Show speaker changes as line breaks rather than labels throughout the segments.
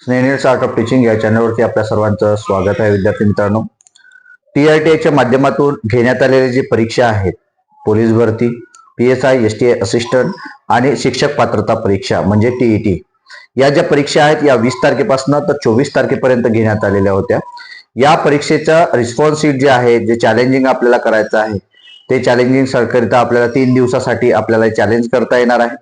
स्नेहनीड्स art of teaching या चॅनलवरती आपल्या सर्वांचं स्वागत आहे. विद्यार्थी मित्रांनो, TRTच्या माध्यमातून घेण्यात आलेली जी परीक्षा आहेत, पोलीस भरती, PSI, STI असिस्टंट आणि शिक्षक पात्रता परीक्षा म्हणजे TET, या ज्या परीक्षा आहेत या 20 तारखेपासून तर 24 तारखेपर्यंत घेण्यात आलेल्या होत्या. या परीक्षेचा रिस्पॉन्स शीट जे आहे, जे चॅलेंजिंग आपल्याला करायचं आहे, ते चॅलेंजिंग करिता आपल्याला 3 दिवसासाठी आपल्याला चॅलेंज करता येणार आहे.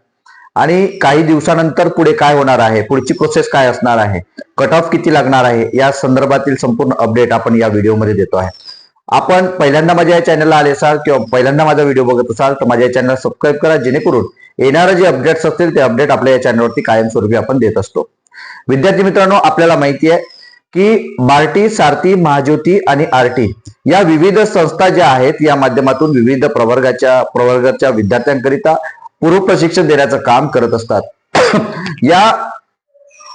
आणि काही दिवसानंतर पुढे काय होणार आहे, पुढची प्रोसेस काय असणार आहे, कट ऑफ किती लागणार आहे, या संदर्भातील संपूर्ण अपडेट आपण या व्हिडिओमध्ये देतो आहे. आपण पहिल्यांदा माझ्या या चॅनलला आले असाल किंवा पहिल्यांदा माझा व्हिडिओ बघत असाल तर माझ्या चॅनलला सबस्क्राईब करा, जेणेकरून येणारे जे अपडेट्स असतील ते अपडेट आपल्या या चॅनलवरती कायमस्वरूपी आपण देत असतो. विद्यार्थी मित्रांनो, आपल्याला माहिती आहे की बार्टी, सारथी, महाज्योती आणि आरटी या विविध संस्था ज्या आहेत या माध्यमातून विविध प्रवर्गाच्या विद्यार्थ्यांकरिता पूर्व प्रशिक्षण देण्याचं काम करत असतात. या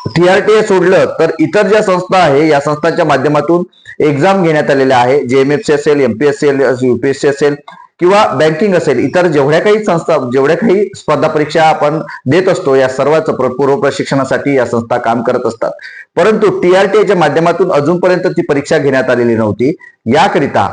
TRTA सोडलं तर इतर ज्या संस्था आहे या संस्थांच्या माध्यमातून एक्झाम घेण्यात आलेल्या आहे. JMFC असेल, MPSC असेल, UPSC असेल किंवा बँकिंग असेल, इतर जेवढ्या काही स्पर्धा परीक्षा आपण देत असतो या सर्वच पूर्व प्रशिक्षणासाठी या संस्था काम करत असतात. परंतु TRTच्या माध्यमातून अजूनपर्यंत ती परीक्षा घेण्यात आलेली नव्हती. याकरिता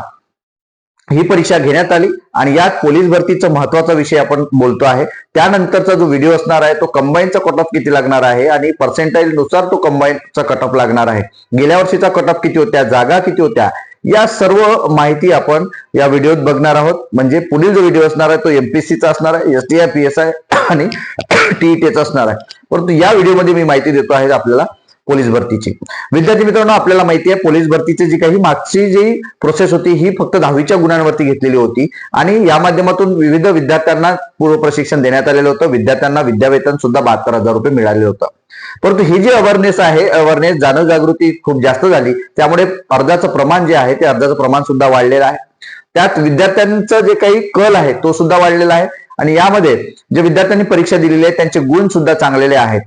ही परीक्षा घेण्यात आली आणि यात पोलीस भरतीचा महत्वाचा विषय आपण बोलतो आहे. त्यानंतरचा जो व्हिडिओ असणार आहे तो कंबाईनचा कट ऑफ किती लागणार आहे आणि पर्सेंटाइल नुसार तो कंबाईनचा कट ऑफ लागणार आहे. गेल्या वर्षीचा कट ऑफ किती होत्या, जागा किती होत्या, या सर्व माहिती आपण या व्हिडिओत बघणार आहोत. म्हणजे पुढील जो व्हिडिओ असणार आहे तो MPSCचा असणार आहे, STI, PSI आणि TETचा असणार आहे. परंतु या व्हिडिओमध्ये मी माहिती देतो आहे आपल्याला पोलीस भरतीची. विद्यार्थी मित्रांनो, आपल्याला माहिती आहे पोलीस भरतीची जी काही मागची जी प्रोसेस होती ही फक्त 10वीच्या गुणांवरती घेतलेली होती आणि या माध्यमातून विविध विद्यार्थ्यांना पूर्व प्रशिक्षण देण्यात आलेलं होतं. विद्यार्थ्यांना विद्यावेतन सुद्धा 72,000 रुपये मिळाले होतं. परंतु ही जी अवेअरनेस आहे, जाणीव जागृती खूप जास्त झाली, त्यामुळे अर्जाचं प्रमाण जे आहे ते अर्जाचं प्रमाण सुद्धा वाढलेलं आहे. त्यात विद्यार्थ्यांचं जे काही कल आहे तो सुद्धा वाढलेला आहे आणि यामध्ये जे विद्यार्थ्यांनी परीक्षा दिलेली आहे त्यांचे गुण सुद्धा चांगलेले आहेत.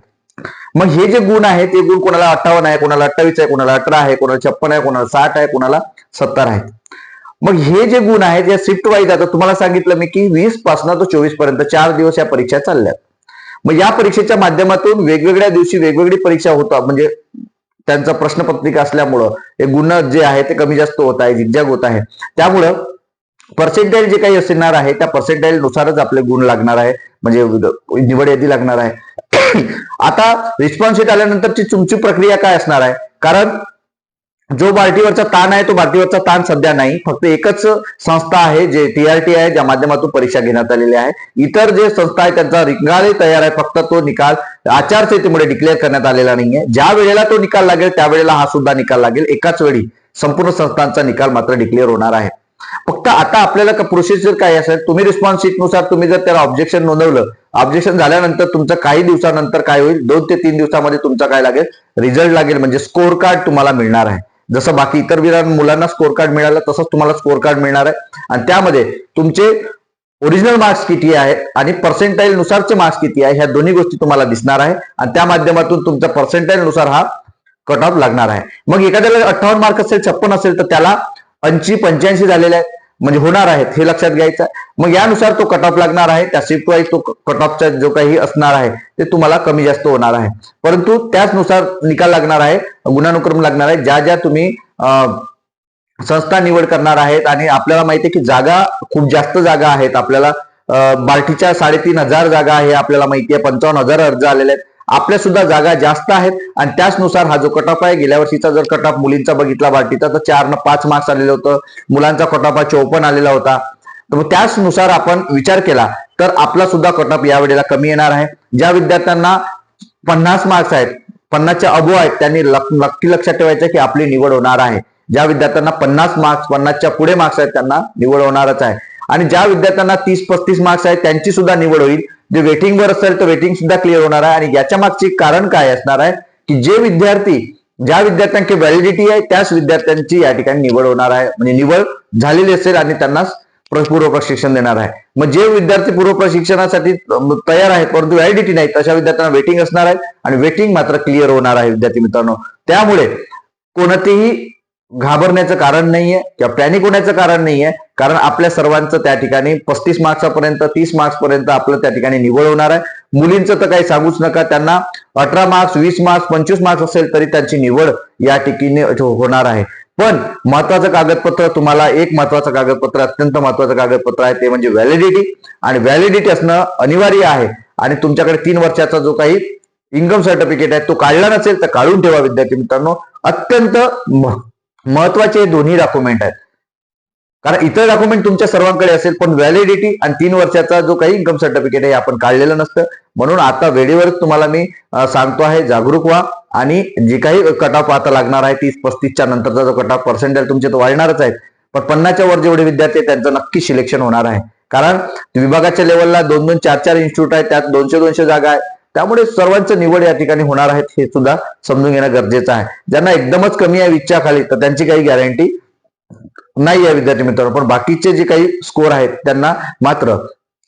मग हे जे गुण आहेत ते गुण कोणाला 58 आहे, कोणाला 28 आहे, कोणाला 18 आहे, कोणाला 56 आहे, कोणाला 60 आहे, कोणाला 70 आहे. मग हे जे गुण आहेत या शिफ्ट वाईज, आता तुम्हाला सांगितलं मी की 20 पासून ते 24 पर्यंत 4 दिवस या परीक्षा चालल्यात. मग या परीक्षेच्या माध्यमातून वेगवेगळ्या दिवशी वेगवेगळी परीक्षा होतात. म्हणजे त्यांचा प्रश्नपत्रिका असल्यामुळं हे गुण जे आहे ते कमी जास्त होत आहे, झिगझॅग होत आहे. त्यामुळं पर्सेंटाइल जे काही असणार आहे त्या पर्सेंटाइल नुसारच आपले गुण लागणार आहे, म्हणजे निवड यादी लागणार आहे. आता रिस्पॉन्स शीट आल्यानंतरची तुमची प्रक्रिया काय असणार आहे, कारण जो बार्टीवरचा ताण आहे तो बार्टीवरचा ताण सध्या नाही. फक्त एकच संस्था आहे जे TRT आहे, ज्या माध्यमातून परीक्षा घेण्यात आलेली आहे. इतर जे संस्था आहे त्यांचा निकाल तयार आहे, फक्त तो निकाल आचारसंहितेमुळे डिक्लेअर करण्यात आलेला नाहीये. ज्या वेळेला तो निकाल लागेल त्यावेळेला हा सुद्धा निकाल लागेल. एकाच वेळी संपूर्ण संस्थांचा निकाल मात्र डिक्लेअर होणार आहे. फक्त आता आपल्याला प्रोसिजर काय असेल, तुम्ही रिस्पॉन्स शीट नुसार तुम्ही जर त्याला ऑब्जेक्शन नोंदवलं, ऑब्जेक्शन झाल्यानंतर तुमचं काही दिवसानंतर काय होईल, 2 ते 3 दिवसामध्ये तुमचा काय लागेल, रिझल्ट लागेल. म्हणजे स्कोर कार्ड तुम्हाला मिळणार आहे. जसं बाकी इतर मुलांना स्कोर कार्ड मिळालं तसंच तुम्हाला स्कोर कार्ड मिळणार आहे आणि त्यामध्ये तुमचे ओरिजिनल मार्क्स किती आहेत आणि पर्सेंटाइल नुसारचे मार्क्स किती आहे ह्या दोन्ही गोष्टी तुम्हाला दिसणार आहे आणि त्या माध्यमातून तुमच्या पर्सेंटाइल नुसार हा कट ऑफ लागणार आहे. मग एखाद्याला 58 मार्क असेल, 56 असेल तर त्याला 80, 85 झालेले आहेत म्हणजे होणार आहेत, हे लक्षात घ्यायचं. मग यानुसार तो कट ऑफ लागणार आहे. त्या शिफ्ट वाईज तो कट ऑफचा जो काही असणार आहे ते तुम्हाला कमी जास्त होणार आहे. परंतु त्याचनुसार निकाल लागणार आहे, गुणानुक्रम लागणार आहे. ज्या तुम्ही संस्था निवड करणार आहेत आणि आपल्याला माहिती आहे की जागा खूप जास्त जागा आहेत. आपल्याला बार्टीच्या 3,500 जागा आहे, आपल्याला माहिती आहे 55,000 अर्ज आलेले आहेत. आपल्या सुद्धा जागा जास्त आहेत आणि त्याचनुसार हा जो कट ऑफ आहे, गेल्या वर्षीचा जर कट ऑफ मुलींचा बघितला बार्टीचा तर 4 न 5 मार्क्स आलेलं होतं, मुलांचा कट ऑफ हा 54 आलेला होता. तर मग त्याचनुसार आपण विचार केला तर आपला सुद्धा कट ऑफ या वेळेला कमी येणार आहे. ज्या विद्यार्थ्यांना 50 मार्क्स आहेत, 50च्या अबो आहेत, त्यांनी नक्की लक्षात ठेवायचं की आपली निवड होणार आहे. ज्या विद्यार्थ्यांना 50 मार्क्स, 50च्या पुढे मार्क्स आहेत त्यांना निवड होणारच आहे आणि ज्या विद्यार्थ्यांना 30-35 मार्क्स आहेत त्यांची सुद्धा निवड होईल. जे वेटिंगवर असेल तर वेटिंग सुद्धा क्लिअर होणार आहे. आणि याच्या मागचे कारण काय असणार आहे की ज्या विद्यार्थ्यांची व्हॅलिडिटी आहे त्याच विद्यार्थ्यांची या ठिकाणी निवड होणार आहे. म्हणजे निवड झालेली असेल आणि त्यांनाच पूर्व प्रशिक्षण देणार आहे. मग जे विद्यार्थी पूर्व प्रशिक्षणासाठी तयार आहेत परंतु व्हॅलिडिटी नाही तशा विद्यार्थ्यांना वेटिंग असणार आहे आणि वेटिंग मात्र क्लिअर होणार आहे. विद्यार्थी मित्रांनो, त्यामुळे कोणतेही घाबरण्याचं कारण नाहीये किंवा पॅनिक होण्याचं कारण नाहीये, कारण आपल्या सर्वांचं त्या ठिकाणी 35 मार्क्सपर्यंत 30 मार्क्स पर्यंत आपलं त्या ठिकाणी निवड होणार आहे. मुलींचं तर काही सांगूच नका, त्यांना 18 मार्क्स 20 मार्क्स 25 मार्क्स असेल तरी त्यांची निवड या ठिकाणी होणार आहे. पण महत्वाचं कागदपत्र, तुम्हाला एक महत्वाचं कागदपत्र, अत्यंत महत्वाचं कागदपत्र आहे ते म्हणजे व्हॅलिडिटी. आणि व्हॅलिडिटी असणं अनिवार्य आहे. आणि तुमच्याकडे 3 वर्षाचा जो काही इन्कम सर्टिफिकेट आहे तो काढला नसेल तर काढून ठेवा विद्यार्थी मित्रांनो. अत्यंत महत्वाचे दोन्ही डॉक्युमेंट आहेत. कारण इतर डॉक्युमेंट तुमच्या सर्वांकडे असेल पण व्हॅलिडिटी आणि 3 वर्षाचा जो काही इन्कम सर्टिफिकेट आहे आपण काढलेलं नसतं. म्हणून आता वेळेवरच तुम्हाला मी सांगतो आहे, जागरूक व्हा. आणि जे काही कट ऑफ आता लागणार आहे 30-35च्या नंतरचा जो कट ऑफ पर्सेंटेज तुमचे तो वाढणारच आहेत. पण 50च्या वर जेवढे विद्यार्थी आहेत त्यांचं नक्की सिलेक्शन होणार आहे. कारण विभागाच्या लेवलला 2-2, 4-4 इन्स्टिट्यूट आहेत, त्यात 200-200 जागा आहेत. त्यामुळे सर्वांचं निवड या ठिकाणी होणार आहेत हे सुद्धा समजून घेणं गरजेचं आहे. ज्यांना एकदमच कमी आहे 20च्या खाली तर त्यांची काही गॅरंटी नाही आहे विद्यार्थी मित्रांनो. पण बाकीचे जे काही स्कोर आहेत त्यांना मात्र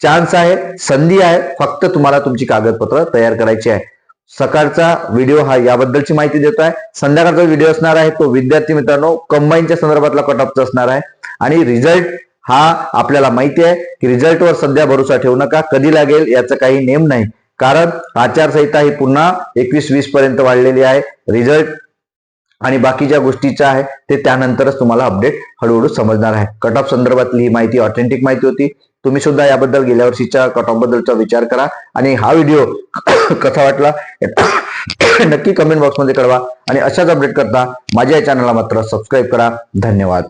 चान्स आहे, संधी आहे. फक्त तुम्हाला तुमची कागदपत्र तयार करायची आहे. सकाळचा व्हिडिओ हा याबद्दलची माहिती देतो आहे. संध्याकाळचा व्हिडिओ असणार आहे तो विद्यार्थी मित्रांनो कंबाईनच्या संदर्भातला कट ऑफचा असणार आहे. आणि रिझल्ट हा आपल्याला माहिती आहे की रिझल्टवर सध्या भरोसा ठेवू नका, कधी लागेल याचा काही नेम नाही. कारण आचारसंहिता ही पुन्हा 21-20 पर्यंत वाढलेली आहे. रिझल्ट आणि बाकी ज्या गोष्टीच्या आहे ते त्यानंतरच तुम्हाला अपडेट हळूहळू समजणार आहे. कट ऑफ संदर्भातली ही माहिती ऑथेंटिक माहिती होती. तुम्ही सुद्धा याबद्दल गेल्या वर्षीच्या कट ऑफ बद्दलचा विचार करा. आणि हा व्हिडिओ कसा वाटला नक्की कमेंट बॉक्समध्ये कळवा. आणि अशाच अपडेट करता माझ्या चॅनलला मात्र सबस्क्राईब करा. धन्यवाद.